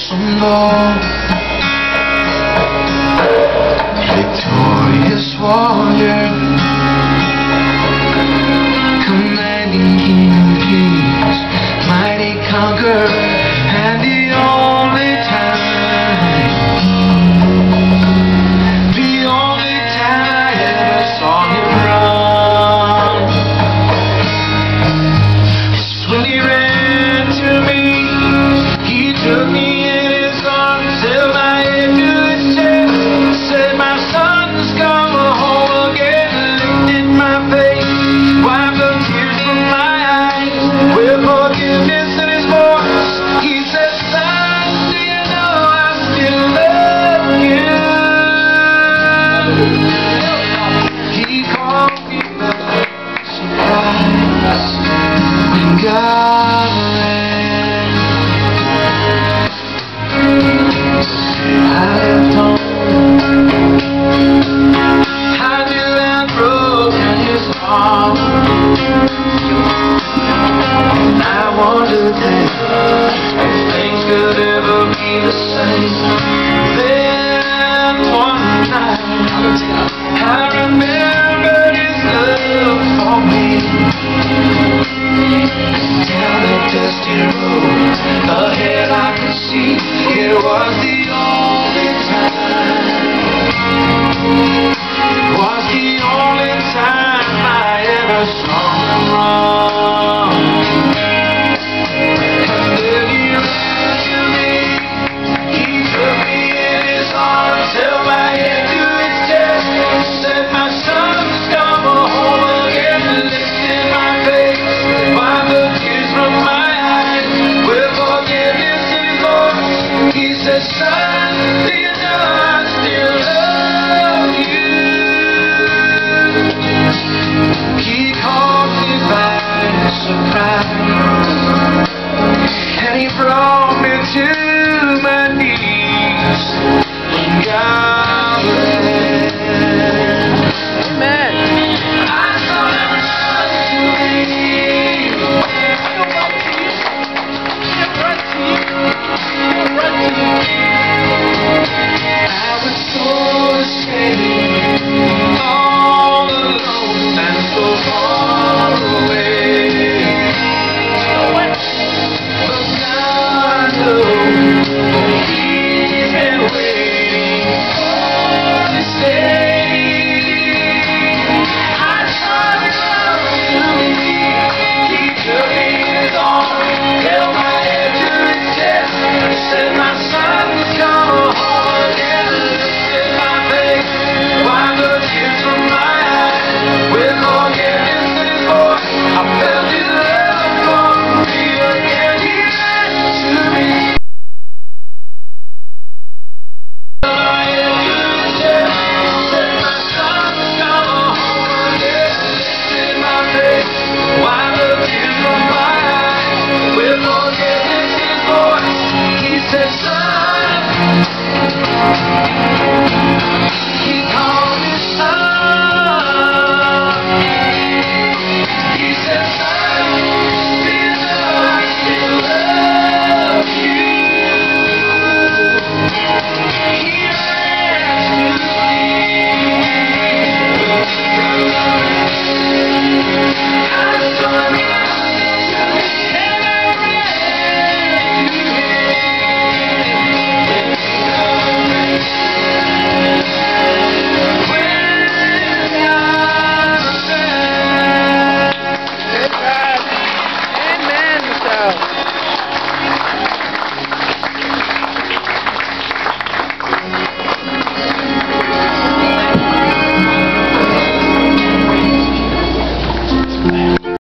some gold. Victorious warrior, commanding King of Kings, mighty conqueror, and the only time I ever saw him run was when he ran to me. He took me in his arms, held my head to his chest, said, "My son's come home again," lifted my face, wiped the tears from my eyes with forgiveness in his voice. He said, "Son, do you know I still love you?" He called me by surprise when God ran. I left home, I knew I'd broken his heart. I wondered then if things could ever be the same. Then one night I remembered his love for me. Down the dusty road ahead I could see it was the only time. It was the only time I ever saw him run. And then he ran to me. He took me in his arms, held my head to his chest, said, "My son's come home again," lifted my face, wiped the tears from my eyes with forgiveness in his voice. He said, "Son, do you know I still love you?" He caught me by surprise, and he brought me to my knees. God